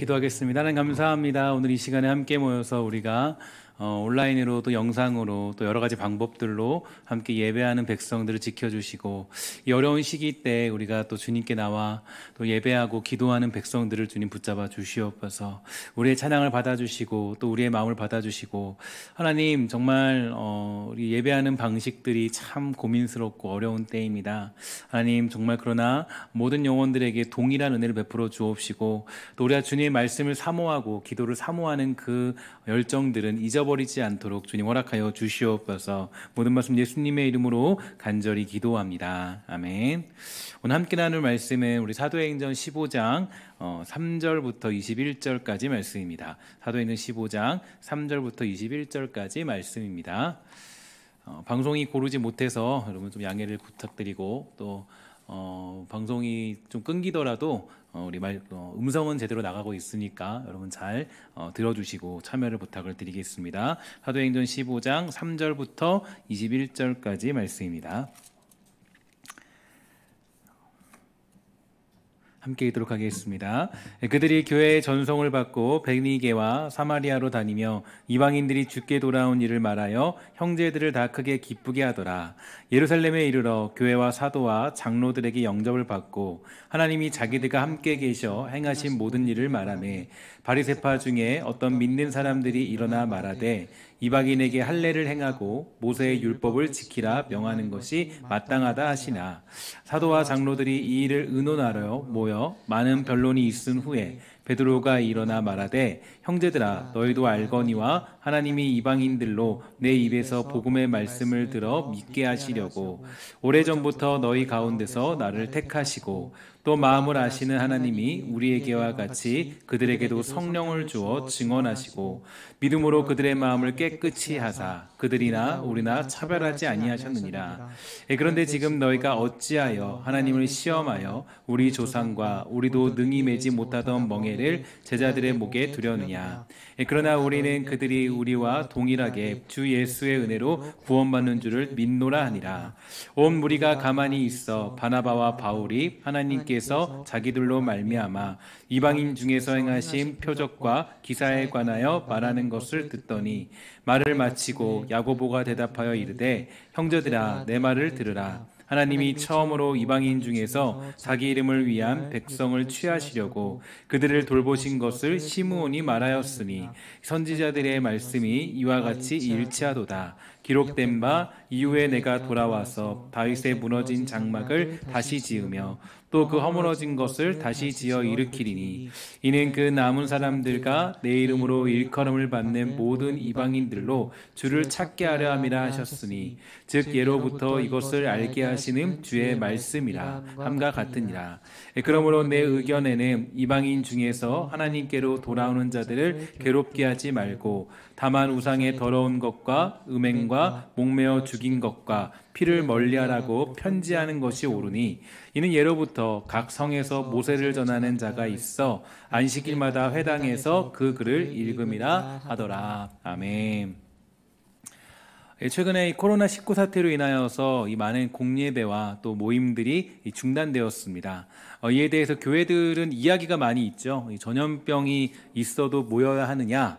기도하겠습니다. 하나님 감사합니다. 오늘 이 시간에 함께 모여서 우리가 온라인으로 또 영상으로 또 여러 가지 방법들로 함께 예배하는 백성들을 지켜주시고 이 어려운 시기 때 우리가 또 주님께 나와 또 예배하고 기도하는 백성들을 주님 붙잡아 주시옵소서. 우리의 찬양을 받아주시고 또 우리의 마음을 받아주시고 하나님 정말 우리 예배하는 방식들이 참 고민스럽고 어려운 때입니다. 하나님 정말 그러나 모든 영혼들에게 동일한 은혜를 베풀어 주옵시고 또 우리가 주님의 말씀을 사모하고 기도를 사모하는 그 열정들은 잊어버리지 않도록 주님 허락하여 주시옵소서. 모든 말씀 예수님의 이름으로 간절히 기도합니다. 아멘. 오늘 함께 나눌 말씀은 우리 사도행전 15장 3절부터 21절까지 말씀입니다. 사도행전 15장 3절부터 21절까지 말씀입니다. 방송이 고르지 못해서 여러분 좀 양해를 부탁드리고 또 방송이 좀 끊기더라도 우리 음성은 제대로 나가고 있으니까 여러분 잘 들어주시고 참여를 부탁을 드리겠습니다. 사도행전 15장 3절부터 21절까지 말씀입니다. 함께 읽도록 하겠습니다. 그들이 교회의 전송을 받고 베니게와 사마리아로 다니며 이방인들이 주께 돌아온 일을 말하여 형제들을 다 크게 기쁘게 하더라. 예루살렘에 이르러 교회와 사도와 장로들에게 영접을 받고 하나님이 자기들과 함께 계셔 행하신 모든 일을 말하며 바리새파 중에 어떤 믿는 사람들이 일어나 말하되 이방인에게 할례를 행하고 모세의 율법을 지키라 명하는 것이 마땅하다 하시나 사도와 장로들이 이 일을 의논하러 모여 많은 변론이 있은 후에 베드로가 일어나 말하되 형제들아 너희도 알거니와 하나님이 이방인들로 내 입에서 복음의 말씀을 들어 믿게 하시려고 오래전부터 너희 가운데서 나를 택하시고 또 마음을 아시는 하나님이 우리에게와 같이 그들에게도 성령을 주어 증언하시고 믿음으로 그들의 마음을 깨끗이 하사 그들이나 우리나 차별하지 아니하셨느니라. 그런데 지금 너희가 어찌하여 하나님을 시험하여 우리 조상과 우리도 능히 매지 못하던 멍에를 제자들의 목에 두려느냐. 그러나 우리는 그들이 우리와 동일하게 주 예수의 은혜로 구원받는 줄을 믿노라 하니라. 온 무리가 가만히 있어 바나바와 바울이 하나님께서 자기들로 말미암아 이방인 중에서 행하신 표적과 기사에 관하여 말하는 것을 듣더니 말을 마치고 야고보가 대답하여 이르되 형제들아 내 말을 들으라. 하나님이 처음으로 이방인 중에서 자기 이름을 위한 백성을 취하시려고 그들을 돌보신 것을 시므온이 말하였으니 선지자들의 말씀이 이와 같이 일치하도다. 기록된 바 이후에 내가 돌아와서 다윗의 무너진 장막을 다시 지으며 또 그 허물어진 것을 다시 지어 일으키리니 이는 그 남은 사람들과 내 이름으로 일컬음을 받는 모든 이방인들로 주를 찾게 하려 함이라 하셨으니 즉 예로부터 이것을 알게 하시는 주의 말씀이라 함과 같으니라. 그러므로 내 의견에는 이방인 중에서 하나님께로 돌아오는 자들을 괴롭게 하지 말고 다만 우상의 더러운 것과 음행과 목매어 죽인 것과 피를 멀리하라고 편지하는 것이 옳으니 이는 예로부터 각 성에서 모세를 전하는 자가 있어 안식일마다 회당에서 그 글을 읽음이라 하더라. 아멘. 최근에 코로나19 사태로 인하여서 이 많은 공예배와 또 모임들이 중단되었습니다. 이에 대해서 교회들은 이야기가 많이 있죠. 전염병이 있어도 모여야 하느냐,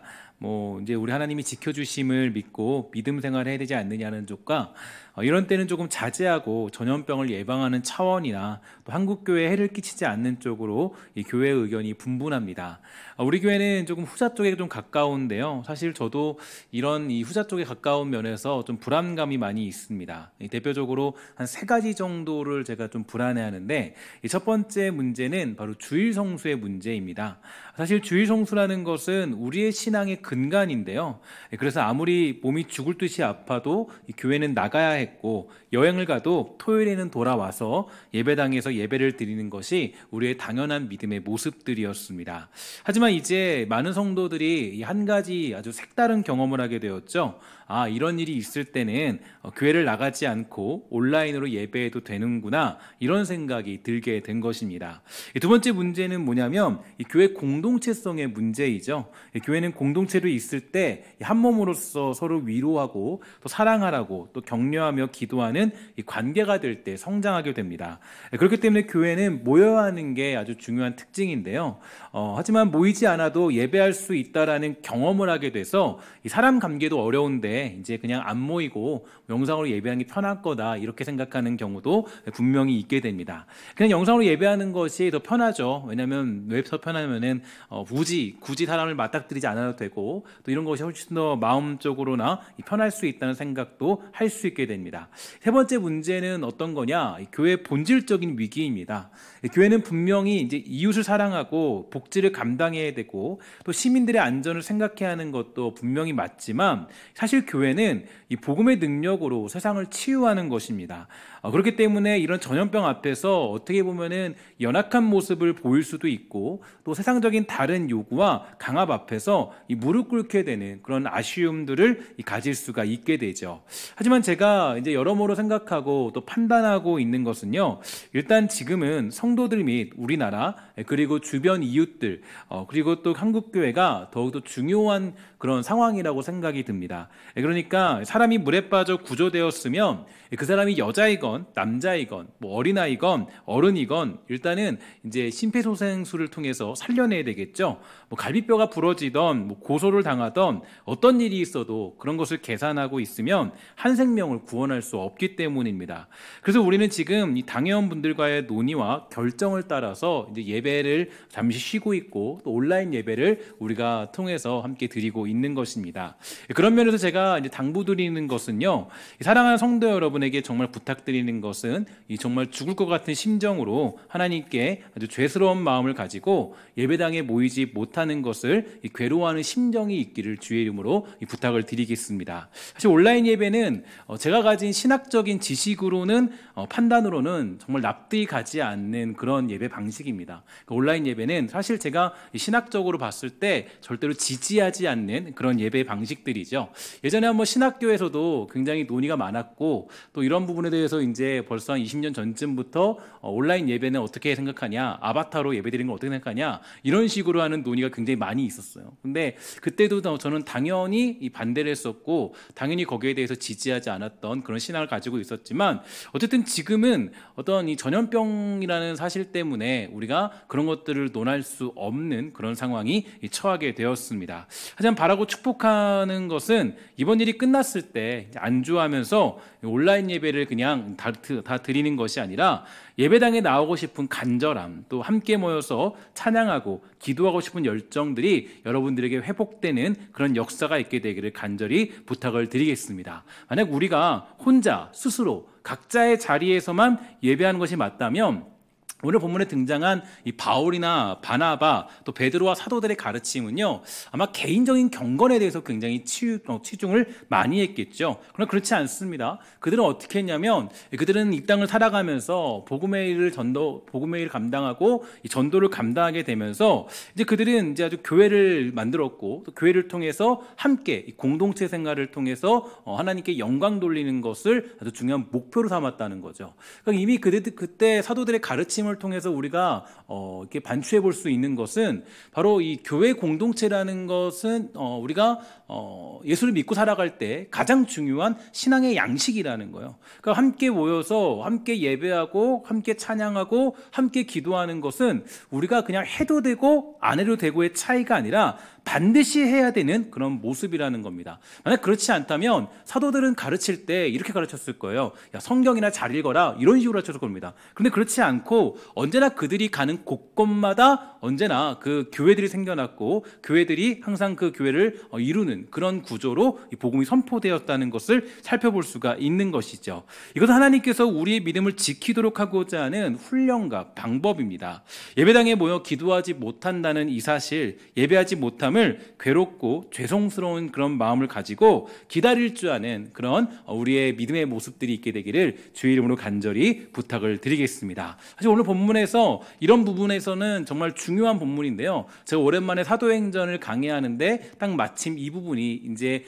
이제 우리 하나님이 지켜주심을 믿고 믿음 생활을 해야 되지 않느냐는 쪽과 이런 때는 조금 자제하고 전염병을 예방하는 차원이나 또 한국교회에 해를 끼치지 않는 쪽으로 이 교회의 의견이 분분합니다. 우리 교회는 조금 후자 쪽에 좀 가까운데요. 사실 저도 이런 이 후자 쪽에 가까운 면에서 좀 불안감이 많이 있습니다. 대표적으로 한 3가지 정도를 제가 좀 불안해하는데 첫 번째 문제는 바로 주일 성수의 문제입니다. 사실 주일 성수라는 것은 우리의 신앙의 근간인데요. 그래서 아무리 몸이 죽을 듯이 아파도 이 교회는 나가야 했고 여행을 가도 토요일에는 돌아와서 예배당에서 예배를 드리는 것이 우리의 당연한 믿음의 모습들이었습니다. 하지만 이제 많은 성도들이 한 가지 아주 색다른 경험을 하게 되었죠. 이런 일이 있을 때는 교회를 나가지 않고 온라인으로 예배해도 되는구나, 이런 생각이 들게 된 것입니다. 두 번째 문제는 뭐냐면 이 교회 공동체성의 문제이죠. 교회는 공동체로 있을 때 한 몸으로서 서로 위로하고 또 사랑하라고 또 격려하며 기도하는 이 관계가 될 때 성장하게 됩니다. 그렇기 때문에 교회는 모여야 하는 게 아주 중요한 특징인데요. 하지만 모이지 않아도 예배할 수 있다라는 경험을 하게 돼서 이 사람 관계도 어려운데 이제 그냥 안 모이고 영상으로 예배하는 게 편할 거다, 이렇게 생각하는 경우도 분명히 있게 됩니다. 그냥 영상으로 예배하는 것이 더 편하죠. 왜냐하면 왜 더 편하면은 굳이 사람을 맞닥뜨리지 않아도 되고, 또 이런 것이 훨씬 더 마음적으로나 편할 수 있다는 생각도 할 수 있게 됩니다. 세 번째 문제는 어떤 거냐? 교회의 본질적인 위기입니다. 교회는 분명히 이제 이웃을 사랑하고 복지를 감당해야 되고 또 시민들의 안전을 생각해야 하는 것도 분명히 맞지만, 사실 교회는 이 복음의 능력으로 세상을 치유하는 것입니다. 그렇기 때문에 이런 전염병 앞에서 어떻게 보면은 연약한 모습을 보일 수도 있고, 또 세상적인 다른 요구와 강압 앞에서 이 무릎 꿇게 되는 그런 아쉬움들을 가질 수가 있게 되죠. 하지만 제가 이제 여러모로 생각하고 또 판단하고 있는 것은요, 일단 지금은 성도들 및 우리나라 그리고 주변 이웃들 그리고 또 한국교회가 더욱더 중요한 그런 상황이라고 생각이 듭니다. 그러니까 사람이 물에 빠져 구조되었으면 그 사람이 여자이건 남자이건 어린아이건 어른이건 일단은 이제 심폐소생술을 통해서 살려내야 되겠죠. 갈비뼈가 부러지던 고소를 당하던 어떤 일이 있어도 그런 것을 계산하고 있으면 한 생명을 구원할 수 없기 때문입니다. 그래서 우리는 지금 이 당회원분들과의 논의와 결정을 따라서 이제 예배를 잠시 쉬고 있고, 또 온라인 예배를 우리가 통해서 함께 드리고 있는 것입니다. 그런 면에서 제가 이제 당부드리는 것은요, 사랑하는 성도 여러분에게 정말 부탁드리는 것은 이 정말 죽을 것 같은 심정으로 하나님께 아주 죄스러운 마음을 가지고 예배당에 모이지 못하는 것을 괴로워하는 심정이 있기를 주의 이름으로 부탁을 드리겠습니다. 사실 온라인 예배는 제가 가진 신학적인 지식으로는 판단으로는 정말 납득이 가지 않는 그런 예배 방식입니다. 그러니까 온라인 예배는 사실 제가 신학적으로 봤을 때 절대로 지지하지 않는 그런 예배 방식들이죠. 예전에 한번 신학교에서도 굉장히 논의가 많았고, 또 이런 부분에 대해서 이제 벌써 한 20년 전쯤부터 온라인 예배는 어떻게 생각하냐, 아바타로 예배드리는 걸 어떻게 생각하냐, 이런 식으로 하는 논의가 굉장히 많이 있었어요. 근데 그때도 저는 당연히 반대를 했었고, 당연히 거기에 대해서 지지하지 않았던 그런 신앙을 가지고 있었지만, 어쨌든 지금은 어떤 이 전염병이라는 사실 때문에 우리가 그런 것들을 논할 수 없는 그런 상황이 처하게 되었습니다. 하지만 바라고 축복하는 것은 이번 일이 끝났을 때 안주하면서 온라인 예배를 그냥 다 드리는 것이 아니라, 예배당에 나오고 싶은 간절함, 또 함께 모여서 찬양하고 기도하고 싶은 열정들이 여러분들에게 회복되는 그런 역사가 있게 되기를 간절히 부탁을 드리겠습니다. 만약 우리가 혼자 스스로 각자의 자리에서만 예배하는 것이 맞다면, 오늘 본문에 등장한 이 바울이나 바나바 또 베드로와 사도들의 가르침은요, 아마 개인적인 경건에 대해서 굉장히 치중을 많이 했겠죠. 그러나 그렇지 않습니다. 그들은 어떻게 했냐면, 그들은 이 땅을 살아가면서 복음의 일을 감당하고 이 전도를 감당하게 되면서 이제 그들은 이제 아주 교회를 만들었고, 또 교회를 통해서 함께 공동체 생활을 통해서 하나님께 영광 돌리는 것을 아주 중요한 목표로 삼았다는 거죠. 그러니까 이미 그때 사도들의 가르침을 통해서 우리가 이렇게 반추해 볼 수 있는 것은 바로 이 교회 공동체라는 것은 우리가 예수를 믿고 살아갈 때 가장 중요한 신앙의 양식이라는 거예요. 그러니까 함께 모여서 함께 예배하고 함께 찬양하고 함께 기도하는 것은 우리가 그냥 해도 되고 안 해도 되고의 차이가 아니라 반드시 해야 되는 그런 모습이라는 겁니다. 만약 그렇지 않다면 사도들은 가르칠 때 이렇게 가르쳤을 거예요. 야, 성경이나 잘 읽어라, 이런 식으로 가르쳤을 겁니다. 그런데 그렇지 않고 언제나 그들이 가는 곳곳마다 언제나 그 교회들이 생겨났고, 교회들이 항상 그 교회를 이루는 그런 구조로 이 복음이 선포되었다는 것을 살펴볼 수가 있는 것이죠. 이것은 하나님께서 우리의 믿음을 지키도록 하고자 하는 훈련과 방법입니다. 예배당에 모여 기도하지 못한다는 이 사실, 예배하지 못하면 사람을 괴롭고 죄송스러운 그런 마음을 가지고 기다릴 줄 아는 그런 우리의 믿음의 모습들이 있게 되기를 주의 이름으로 간절히 부탁을 드리겠습니다. 사실 오늘 본문에서 이런 부분에서는 정말 중요한 본문인데요. 제가 오랜만에 사도행전을 강의하는데 딱 마침 이 부분이 이제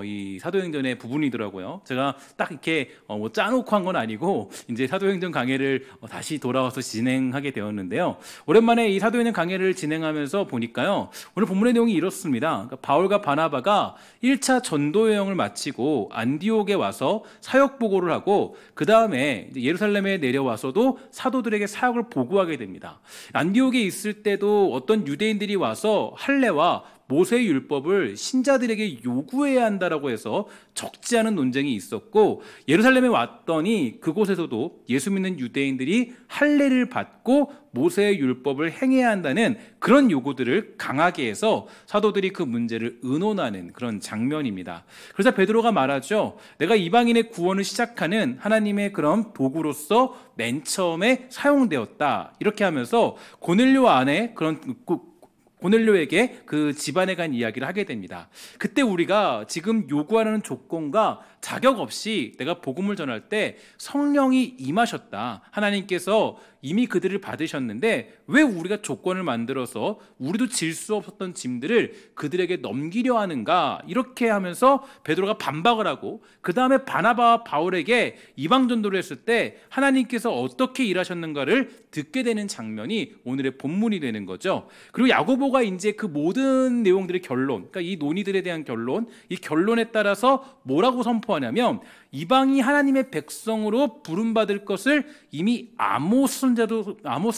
이 사도행전의 부분이더라고요. 제가 딱 이렇게 뭐 짜놓고 한 건 아니고 이제 사도행전 강의를 다시 돌아와서 진행하게 되었는데요. 오랜만에 이 사도행전 강의를 진행하면서 보니까요. 오늘 본문의 내용이 이렇습니다. 그러니까 바울과 바나바가 1차 전도 여행을 마치고 안디옥에 와서 사역 보고를 하고 그 다음에 예루살렘에 내려와서도 사도들에게 사역을 보고하게 됩니다. 안디옥에 있을 때도 어떤 유대인들이 와서 할례와 모세의 율법을 신자들에게 요구해야 한다라고 해서 적지 않은 논쟁이 있었고, 예루살렘에 왔더니 그곳에서도 예수 믿는 유대인들이 할례를 받고 모세의 율법을 행해야 한다는 그런 요구들을 강하게 해서 사도들이 그 문제를 의논하는 그런 장면입니다. 그래서 베드로가 말하죠. 내가 이방인의 구원을 시작하는 하나님의 그런 도구로서 맨 처음에 사용되었다. 이렇게 하면서 고넬료 안에 그런 고넬료에게 그 집안에 간 이야기를 하게 됩니다. 그때 우리가 지금 요구하는 조건과 자격 없이 내가 복음을 전할 때 성령이 임하셨다. 하나님께서 이미 그들을 받으셨는데 왜 우리가 조건을 만들어서 우리도 질 수 없었던 짐들을 그들에게 넘기려 하는가? 이렇게 하면서 베드로가 반박을 하고 그 다음에 바나바와 바울에게 이방 전도를 했을 때 하나님께서 어떻게 일하셨는가를 듣게 되는 장면이 오늘의 본문이 되는 거죠. 그리고 야고보가 이제 그 모든 내용들의 결론, 그러니까 이 논의들에 대한 결론, 이 결론에 따라서 뭐라고 선포하냐면 이방이 하나님의 백성으로 부름받을 것을 이미 아모스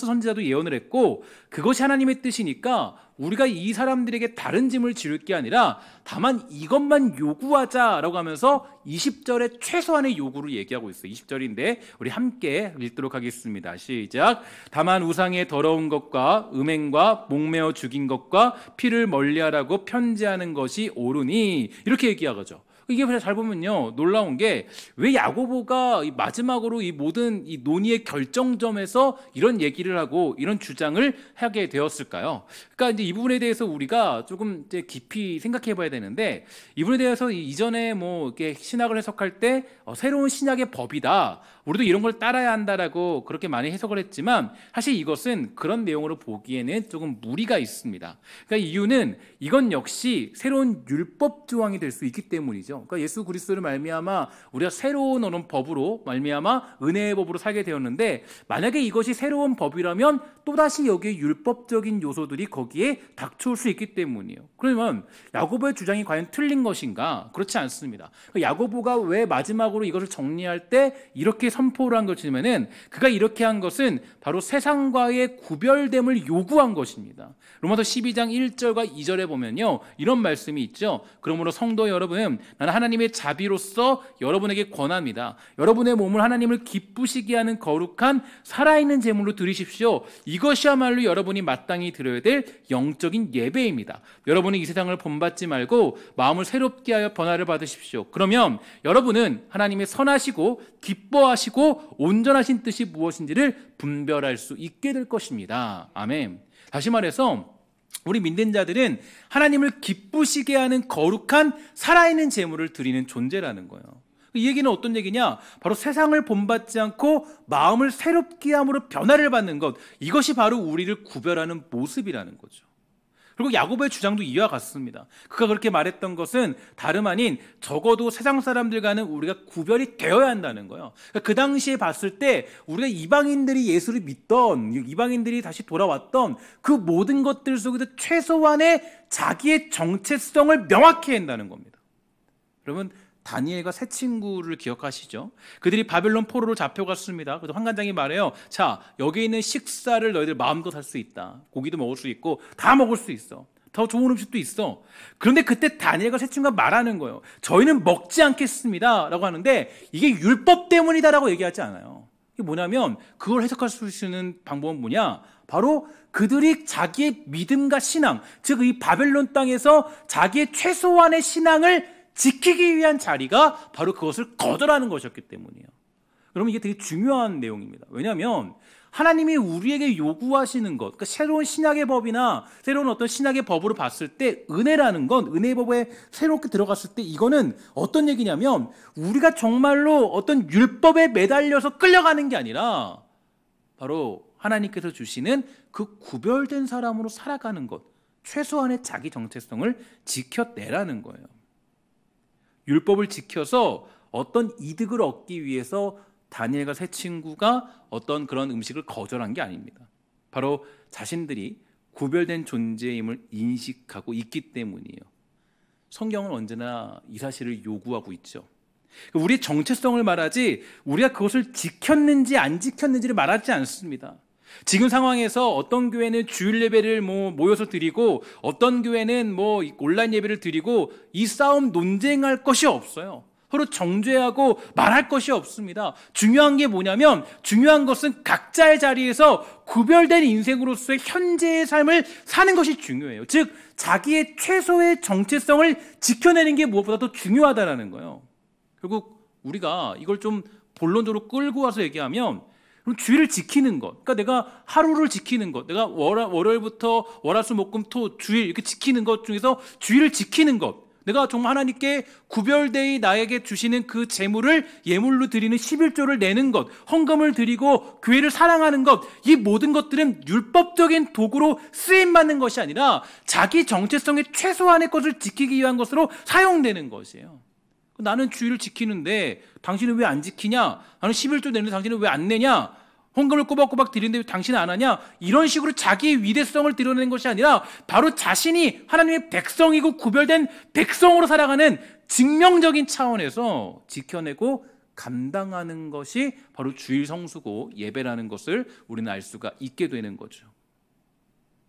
선지자도 예언을 했고, 그것이 하나님의 뜻이니까 우리가 이 사람들에게 다른 짐을 지를 게 아니라 다만 이것만 요구하자라고 하면서 20절의 최소한의 요구를 얘기하고 있어요. 20절인데 우리 함께 읽도록 하겠습니다. 시작. 다만 우상의 더러운 것과 음행과 목매어 죽인 것과 피를 멀리하라고 편지하는 것이 옳으니, 이렇게 얘기하죠. 이게 잘 보면요, 놀라운 게 왜 야고보가 마지막으로 이 모든 이 논의의 결정점에서 이런 얘기를 하고 이런 주장을 하게 되었을까요? 그러니까 이제 이 부분에 대해서 우리가 조금 이제 깊이 생각해 봐야 되는데, 이 부분에 대해서 이전에 뭐 이렇게 신학을 해석할 때 새로운 신약의 법이다, 우리도 이런 걸 따라야 한다라고 그렇게 많이 해석을 했지만, 사실 이것은 그런 내용으로 보기에는 조금 무리가 있습니다. 그러니까 이유는 이건 역시 새로운 율법 조항이 될 수 있기 때문이죠. 그러니까 예수 그리스도를 말미암아 우리가 새로운 어떤 법으로 말미암아 은혜의 법으로 살게 되었는데, 만약에 이것이 새로운 법이라면 또다시 여기에 율법적인 요소들이 거기에 닥쳐올 수 있기 때문이에요. 그러면 야고보의 주장이 과연 틀린 것인가? 그렇지 않습니다. 야고보가 왜 마지막으로 이것을 정리할 때 이렇게 선포를 한 것이냐면은, 그가 이렇게 한 것은 바로 세상과의 구별됨을 요구한 것입니다. 로마서 12장 1절과 2절에 보면요, 이런 말씀이 있죠. 그러므로 성도 여러분, 나는 하나님의 자비로서 여러분에게 권합니다. 여러분의 몸을 하나님을 기쁘시게 하는 거룩한 살아있는 제물로 드리십시오. 이것이야말로 여러분이 마땅히 드려야 될 영적인 예배입니다. 여러분이 이 세상을 본받지 말고 마음을 새롭게 하여 변화를 받으십시오. 그러면 여러분은 하나님의 선하시고 기뻐하시고 온전하신 뜻이 무엇인지를 분별할 수 있게 될 것입니다. 아멘. 다시 말해서 우리 믿는 자들은 하나님을 기쁘시게 하는 거룩한 살아있는 제물을 드리는 존재라는 거예요. 이 얘기는 어떤 얘기냐? 바로 세상을 본받지 않고 마음을 새롭게 함으로 변화를 받는 것, 이것이 바로 우리를 구별하는 모습이라는 거죠. 그리고 야고보의 주장도 이와 같습니다. 그가 그렇게 말했던 것은 다름 아닌 적어도 세상 사람들과는 우리가 구별이 되어야 한다는 거예요. 그러니까 그 당시에 봤을 때 우리가 이방인들이 예수를 믿던, 이방인들이 다시 돌아왔던 그 모든 것들 속에서 최소한의 자기의 정체성을 명확히 한다는 겁니다. 여러분, 다니엘과 세 친구를 기억하시죠? 그들이 바벨론 포로로 잡혀갔습니다. 그래서 환관장이 말해요. 자, 여기 있는 식사를 너희들 마음껏 할 수 있다. 고기도 먹을 수 있고 다 먹을 수 있어. 더 좋은 음식도 있어. 그런데 그때 다니엘과 세 친구가 말하는 거예요. 저희는 먹지 않겠습니다 라고 하는데, 이게 율법 때문이다라고 얘기하지 않아요. 이게 뭐냐면, 그걸 해석할 수 있는 방법은 뭐냐? 바로 그들이 자기의 믿음과 신앙, 즉 이 바벨론 땅에서 자기의 최소한의 신앙을 지키기 위한 자리가 바로 그것을 거절하는 것이었기 때문이에요. 여러분, 이게 되게 중요한 내용입니다. 왜냐하면 하나님이 우리에게 요구하시는 것, 그러니까 새로운 신약의 법이나 새로운 어떤 신약의 법으로 봤을 때 은혜라는 건, 은혜의 법에 새롭게 들어갔을 때 이거는 어떤 얘기냐면 우리가 정말로 어떤 율법에 매달려서 끌려가는 게 아니라 바로 하나님께서 주시는 그 구별된 사람으로 살아가는 것, 최소한의 자기 정체성을 지켜내라는 거예요. 율법을 지켜서 어떤 이득을 얻기 위해서 다니엘과 세 친구가 어떤 그런 음식을 거절한 게 아닙니다. 바로 자신들이 구별된 존재임을 인식하고 있기 때문이에요. 성경은 언제나 이 사실을 요구하고 있죠. 우리의 정체성을 말하지 우리가 그것을 지켰는지 안 지켰는지를 말하지 않습니다. 지금 상황에서 어떤 교회는 주일 예배를 모여서 드리고 어떤 교회는 온라인 예배를 드리고 이 싸움 논쟁할 것이 없어요. 서로 정죄하고 말할 것이 없습니다. 중요한 게 뭐냐면 중요한 것은 각자의 자리에서 구별된 인생으로서의 현재의 삶을 사는 것이 중요해요. 즉 자기의 최소의 정체성을 지켜내는 게 무엇보다도 중요하다는 거예요. 결국 우리가 이걸 좀 본론적으로 끌고 와서 얘기하면 그럼 주일을 지키는 것, 그러니까 내가 하루를 지키는 것, 내가 월요일부터 월화수목금토 주일 이렇게 지키는 것 중에서 주일을 지키는 것, 내가 정말 하나님께 구별되이 나에게 주시는 그 재물을 예물로 드리는 11조를 내는 것, 헌금을 드리고 교회를 사랑하는 것, 이 모든 것들은 율법적인 도구로 쓰임받는 것이 아니라 자기 정체성의 최소한의 것을 지키기 위한 것으로 사용되는 것이에요. 나는 주일을 지키는데 당신은 왜 안 지키냐? 나는 11조 내는데 당신은 왜 안 내냐? 헌금을 꼬박꼬박 드리는데 왜 당신은 안 하냐? 이런 식으로 자기의 위대성을 드러내는 것이 아니라 바로 자신이 하나님의 백성이고 구별된 백성으로 살아가는 증명적인 차원에서 지켜내고 감당하는 것이 바로 주일 성수고 예배라는 것을 우리는 알 수가 있게 되는 거죠.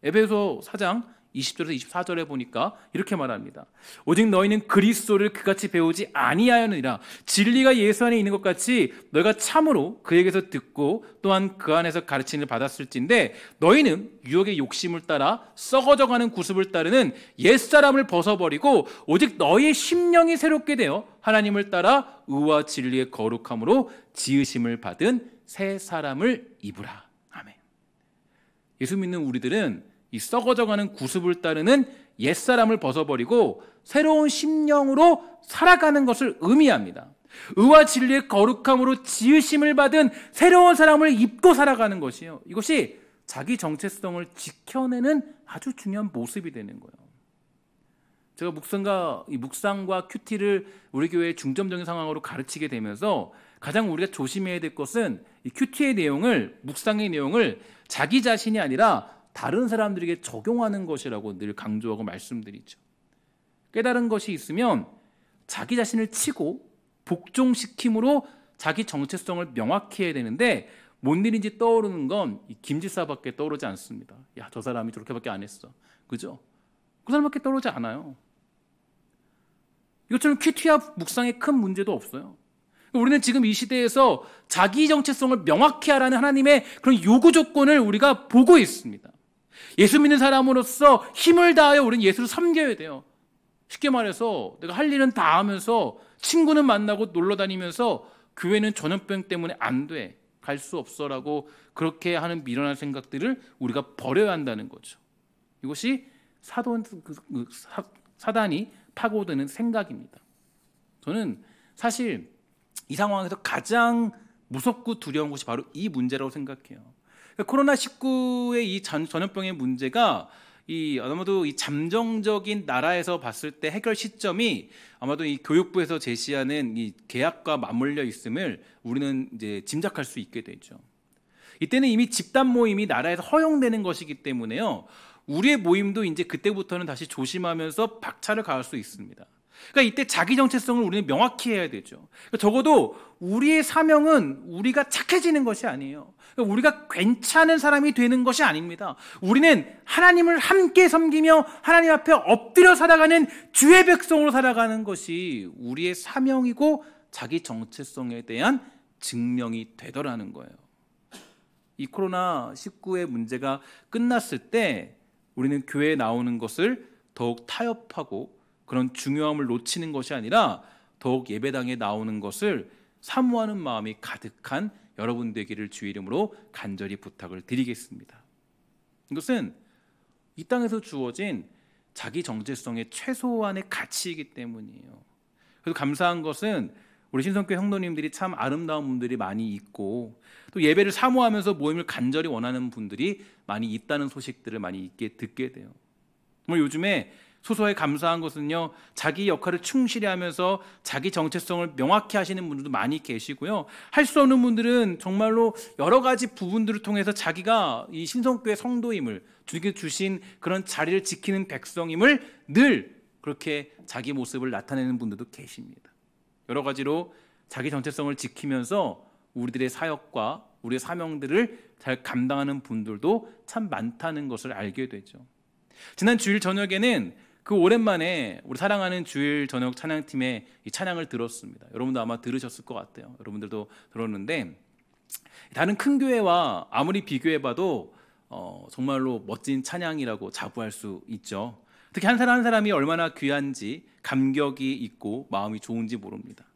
에베소 4장 20절에서 24절에 보니까 이렇게 말합니다. 오직 너희는 그리스도를 그같이 배우지 아니하였느니라. 진리가 예수 안에 있는 것 같이 너희가 참으로 그에게서 듣고 또한 그 안에서 가르침을 받았을진데 너희는 유혹의 욕심을 따라 썩어져가는 구습을 따르는 옛사람을 벗어버리고 오직 너희의 심령이 새롭게 되어 하나님을 따라 의와 진리의 거룩함으로 지으심을 받은 새 사람을 입으라. 아멘. 예수 믿는 우리들은 이 썩어져가는 구습을 따르는 옛사람을 벗어버리고 새로운 심령으로 살아가는 것을 의미합니다. 의와 진리의 거룩함으로 지으심을 받은 새로운 사람을 입고 살아가는 것이요. 이것이 자기 정체성을 지켜내는 아주 중요한 모습이 되는 거예요. 제가 묵상과 큐티를 우리 교회의 중점적인 상황으로 가르치게 되면서 가장 우리가 조심해야 될 것은 이 큐티의 내용을, 묵상의 내용을 자기 자신이 아니라 다른 사람들에게 적용하는 것이라고 늘 강조하고 말씀드리죠. 깨달은 것이 있으면 자기 자신을 치고 복종시킴으로 자기 정체성을 명확히 해야 되는데 뭔 일인지 떠오르는 건 김지사밖에 떠오르지 않습니다. 야, 저 사람이 저렇게밖에 안 했어. 그죠? 그 사람밖에 떠오르지 않아요. 이것처럼 큐티와 묵상에 큰 문제도 없어요. 우리는 지금 이 시대에서 자기 정체성을 명확히 하라는 하나님의 그런 요구 조건을 우리가 보고 있습니다. 예수 믿는 사람으로서 힘을 다하여 우리는 예수를 섬겨야 돼요. 쉽게 말해서 내가 할 일은 다 하면서 친구는 만나고 놀러 다니면서 교회는 전염병 때문에 안 돼, 갈 수 없어라고 그렇게 하는 미련한 생각들을 우리가 버려야 한다는 거죠. 이것이 사단이 파고드는 생각입니다. 저는 사실 이 상황에서 가장 무섭고 두려운 것이 바로 이 문제라고 생각해요. 코로나19의 이 전염병의 문제가 아마도 이 잠정적인 나라에서 봤을 때 해결 시점이 아마도 이 교육부에서 제시하는 이 계약과 맞물려 있음을 우리는 이제 짐작할 수 있게 되죠. 이때는 이미 집단 모임이 나라에서 허용되는 것이기 때문에요. 우리의 모임도 이제 그때부터는 다시 조심하면서 박차를 가할 수 있습니다. 그러니까 이때 자기 정체성을 우리는 명확히 해야 되죠. 그러니까 적어도 우리의 사명은 우리가 착해지는 것이 아니에요. 그러니까 우리가 괜찮은 사람이 되는 것이 아닙니다. 우리는 하나님을 함께 섬기며 하나님 앞에 엎드려 살아가는 주의 백성으로 살아가는 것이 우리의 사명이고 자기 정체성에 대한 증명이 되더라는 거예요. 이 코로나19의 문제가 끝났을 때 우리는 교회에 나오는 것을 더욱 타협하고 그런 중요함을 놓치는 것이 아니라 더욱 예배당에 나오는 것을 사모하는 마음이 가득한 여러분 되기를 주의 이름으로 간절히 부탁을 드리겠습니다. 이것은 이 땅에서 주어진 자기 정체성의 최소한의 가치이기 때문이에요. 그래서 감사한 것은 우리 신성교회 성도님들이 참 아름다운 분들이 많이 있고 또 예배를 사모하면서 모임을 간절히 원하는 분들이 많이 있다는 소식들을 많이 듣게 돼요. 정말 요즘에 소소하게 감사한 것은요, 자기 역할을 충실히 하면서 자기 정체성을 명확히 하시는 분들도 많이 계시고요, 할 수 없는 분들은 정말로 여러 가지 부분들을 통해서 자기가 이 신성교회 성도임을, 주님께서 주신 그런 자리를 지키는 백성임을 늘 그렇게 자기 모습을 나타내는 분들도 계십니다. 여러 가지로 자기 정체성을 지키면서 우리들의 사역과 우리의 사명들을 잘 감당하는 분들도 참 많다는 것을 알게 되죠. 지난 주일 저녁에는 그 오랜만에 우리 사랑하는 주일 저녁 찬양팀의 이 찬양을 들었습니다. 여러분도 아마 들으셨을 것 같아요. 여러분들도 들었는데 다른 큰 교회와 아무리 비교해봐도 정말로 멋진 찬양이라고 자부할 수 있죠. 특히 한 사람 한 사람이 얼마나 귀한지 감격이 있고 마음이 좋은지 모릅니다.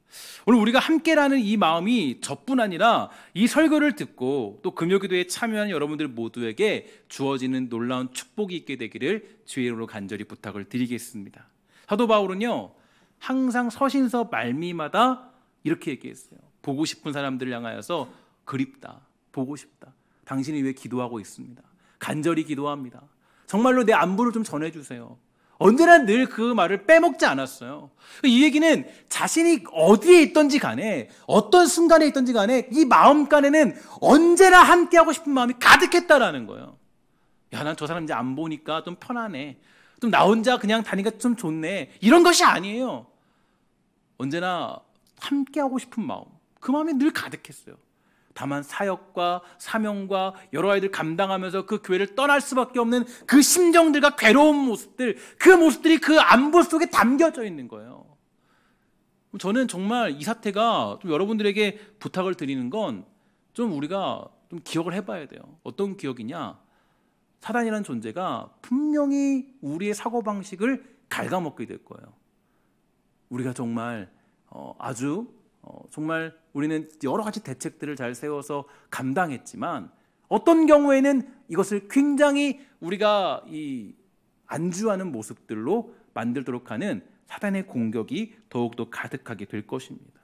오늘 우리가 함께라는 이 마음이 저뿐 아니라 이 설교를 듣고 또 금요기도에 참여한 여러분들 모두에게 주어지는 놀라운 축복이 있게 되기를 주의 이름으로 간절히 부탁을 드리겠습니다. 사도 바울은요, 항상 서신서 말미마다 이렇게 얘기했어요. 보고 싶은 사람들을 향하여서 그립다, 보고 싶다, 당신이 위해 기도하고 있습니다. 간절히 기도합니다. 정말로 내 안부를 좀 전해주세요. 언제나 늘 그 말을 빼먹지 않았어요. 이 얘기는 자신이 어디에 있던지 간에 어떤 순간에 있던지 간에 이 마음간에는 언제나 함께하고 싶은 마음이 가득했다라는 거예요. 야, 난 저 사람 이제 안 보니까 좀 편하네, 좀 나 혼자 그냥 다니니까 좀 좋네, 이런 것이 아니에요. 언제나 함께하고 싶은 마음, 그 마음이 늘 가득했어요. 다만 사역과 사명과 여러 아이들 감당하면서 그 교회를 떠날 수밖에 없는 그 심정들과 괴로운 모습들, 그 모습들이 그 안부 속에 담겨져 있는 거예요. 저는 정말 이 사태가 좀 여러분들에게 부탁을 드리는 건 좀 우리가 좀 기억을 해봐야 돼요. 어떤 기억이냐? 사단이라는 존재가 분명히 우리의 사고방식을 갉아먹게 될 거예요. 우리가 정말 정말 우리는 여러 가지 대책들을 잘 세워서 감당했지만 어떤 경우에는 이것을 굉장히 우리가 안주하는 모습들로 만들도록 하는 사단의 공격이 더욱더 가득하게 될 것입니다.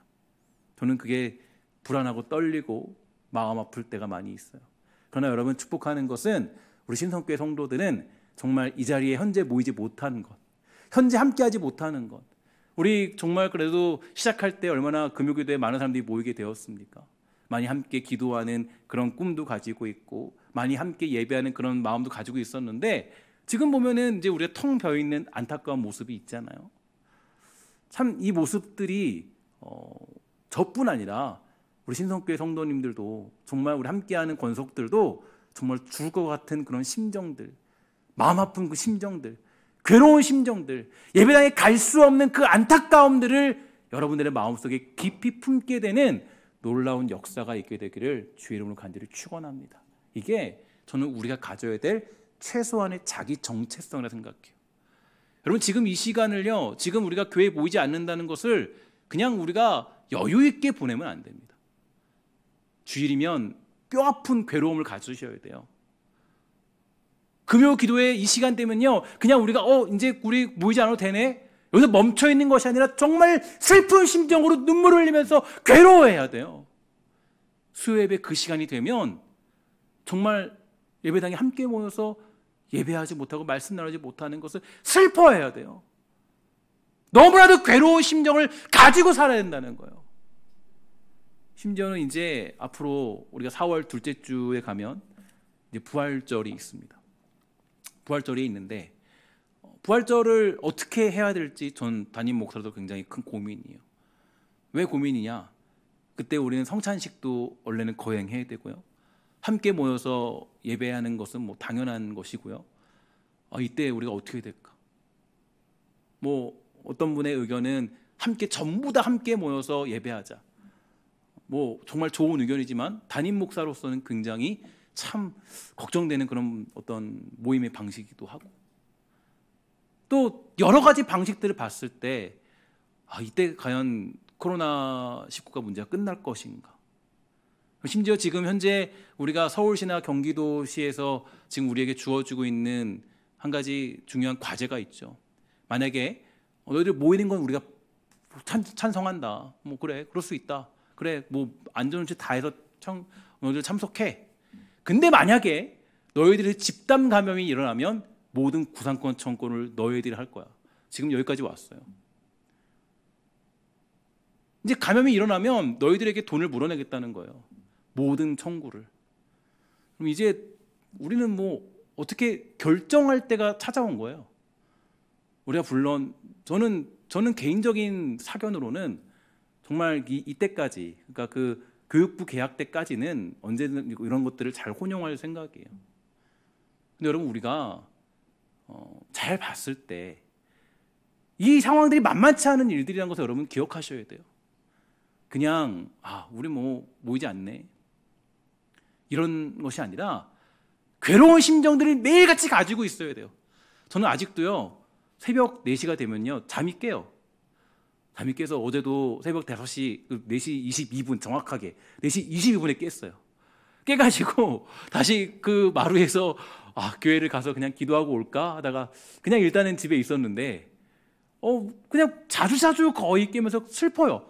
저는 그게 불안하고 떨리고 마음 아플 때가 많이 있어요. 그러나 여러분, 축복하는 것은 우리 신성교회 성도들은 정말 이 자리에 현재 모이지 못하는 것, 현재 함께하지 못하는 것, 우리 정말 그래도 시작할 때 얼마나 금요기도에 많은 사람들이 모이게 되었습니까? 많이 함께 기도하는 그런 꿈도 가지고 있고 많이 함께 예배하는 그런 마음도 가지고 있었는데 지금 보면은 이제 우리가 텅 비어 있는 안타까운 모습이 있잖아요. 참 이 모습들이 저뿐 아니라 우리 신성교회 성도님들도 정말 우리 함께하는 권속들도 정말 죽을 것 같은 그런 심정들, 마음 아픈 그 심정들, 괴로운 심정들, 예배당에 갈 수 없는 그 안타까움들을 여러분들의 마음속에 깊이 품게 되는 놀라운 역사가 있게 되기를 주의 이름으로 간절히 축원합니다. 이게 저는 우리가 가져야 될 최소한의 자기 정체성이라 생각해요. 여러분, 지금 이 시간을요, 지금 우리가 교회에 모이지 않는다는 것을 그냥 우리가 여유 있게 보내면 안 됩니다. 주일이면 뼈아픈 괴로움을 가지셔야 돼요. 금요 기도회 이 시간 되면요, 그냥 우리가 이제 우리 모이지 않아도 되네, 여기서 멈춰 있는 것이 아니라 정말 슬픈 심정으로 눈물을 흘리면서 괴로워해야 돼요. 수요 예배 그 시간이 되면 정말 예배당에 함께 모여서 예배하지 못하고 말씀 나누지 못하는 것을 슬퍼해야 돼요. 너무나도 괴로운 심정을 가지고 살아야 된다는 거예요. 심지어는 이제 앞으로 우리가 4월 둘째 주에 가면 이제 부활절이 있습니다. 부활절이 있는데 부활절을 어떻게 해야 될지 전 담임 목사로도 굉장히 큰 고민이에요. 왜 고민이냐? 그때 우리는 성찬식도 원래는 거행해야 되고요, 함께 모여서 예배하는 것은 뭐 당연한 것이고요. 이때 우리가 어떻게 될까? 뭐 어떤 분의 의견은 함께 전부 다 함께 모여서 예배하자. 뭐 정말 좋은 의견이지만 담임 목사로서는 굉장히 참 걱정되는 그런 어떤 모임의 방식이기도 하고, 또 여러 가지 방식들을 봤을 때 이때 과연 코로나19가 문제가 끝날 것인가? 심지어 지금 현재 우리가 서울시나 경기도시에서 지금 우리에게 주어지고 있는 한 가지 중요한 과제가 있죠. 만약에 너희들 모이는 건 우리가 찬성한다. 뭐 그래, 그럴 수 있다. 그래, 뭐 안전조치 다 해서 너희들 참석해. 근데 만약에 너희들의 집단 감염이 일어나면 모든 구상권 청구를 너희들이 할 거야. 지금 여기까지 왔어요. 이제 감염이 일어나면 너희들에게 돈을 물어내겠다는 거예요. 모든 청구를. 그럼 이제 우리는 뭐 어떻게 결정할 때가 찾아온 거예요. 우리가 물론 저는 개인적인 사견으로는 정말 이때까지, 그러니까 그 교육부 개학 때까지는 언제든 이런 것들을 잘 혼용할 생각이에요. 근데 여러분, 우리가 잘 봤을 때 이 상황들이 만만치 않은 일들이라는 것을 여러분 기억하셔야 돼요. 그냥 우리 뭐 모이지 않네 이런 것이 아니라 괴로운 심정들을 매일같이 가지고 있어야 돼요. 저는 아직도요, 새벽 4시가 되면요 잠이 깨요. 잠이 깨서 어제도 새벽 5시, 4시 22분 정확하게 4시 22분에 깼어요. 깨가지고 다시 그 마루에서 교회를 가서 그냥 기도하고 올까 하다가 그냥 일단은 집에 있었는데 그냥 자주자주 거의 깨면서 슬퍼요.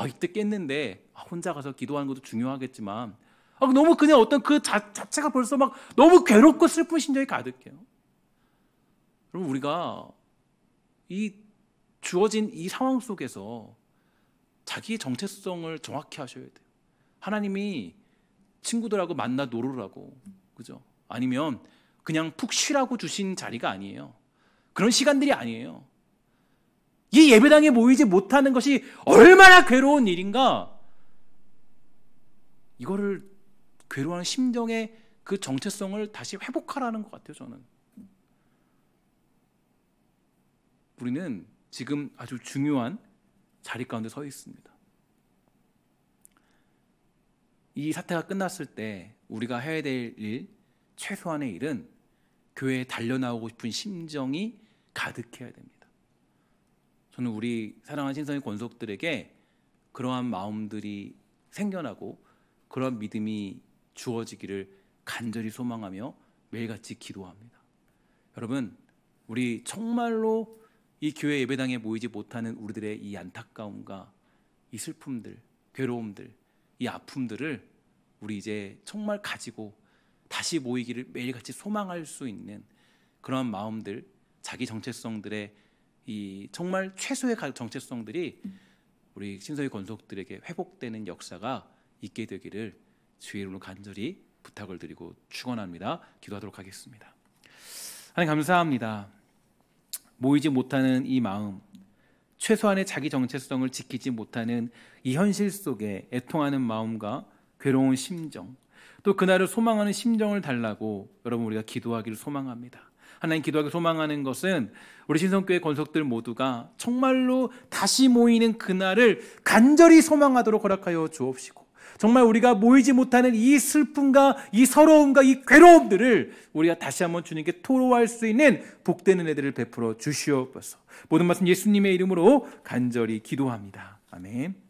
이때 깼는데 혼자 가서 기도하는 것도 중요하겠지만 너무 그냥 어떤 그 자체가 벌써 막 너무 괴롭고 슬픈 심정이 가득해요. 여러분, 우리가 이 주어진 이 상황 속에서 자기의 정체성을 정확히 하셔야 돼요. 하나님이 친구들하고 만나 놀으라고, 그죠? 아니면 그냥 푹 쉬라고 주신 자리가 아니에요. 그런 시간들이 아니에요. 이 예배당에 모이지 못하는 것이 얼마나 괴로운 일인가. 이거를 괴로워하는 심정의 그 정체성을 다시 회복하라는 것 같아요. 저는 우리는 지금 아주 중요한 자리 가운데 서 있습니다. 이 사태가 끝났을 때 우리가 해야 될 일, 최소한의 일은 교회에 달려나오고 싶은 심정이 가득해야 됩니다. 저는 우리 사랑하는 신성의 권속들에게 그러한 마음들이 생겨나고 그러한 믿음이 주어지기를 간절히 소망하며 매일같이 기도합니다. 여러분, 우리 정말로 이 교회 예배당에 모이지 못하는 우리들의 이 안타까움과 이 슬픔들, 괴로움들, 이 아픔들을 우리 이제 정말 가지고 다시 모이기를 매일같이 소망할 수 있는 그러한 마음들, 자기 정체성들의 이 정말 최소의 정체성들이 우리 신서의 권속들에게 회복되는 역사가 있게 되기를 주의 이름으로 간절히 부탁을 드리고 축원합니다. 기도하도록 하겠습니다. 하나님, 감사합니다. 모이지 못하는 이 마음, 최소한의 자기 정체성을 지키지 못하는 이 현실 속에 애통하는 마음과 괴로운 심정, 또 그날을 소망하는 심정을 달라고 여러분 우리가 기도하기를 소망합니다. 하나님, 기도하기 소망하는 것은 우리 신성교회 권속들 모두가 정말로 다시 모이는 그날을 간절히 소망하도록 허락하여 주옵시고, 정말 우리가 모이지 못하는 이 슬픔과 이 서러움과 이 괴로움들을 우리가 다시 한번 주님께 토로할 수 있는 복된 은혜들을 베풀어 주시옵소서. 모든 말씀 예수님의 이름으로 간절히 기도합니다. 아멘.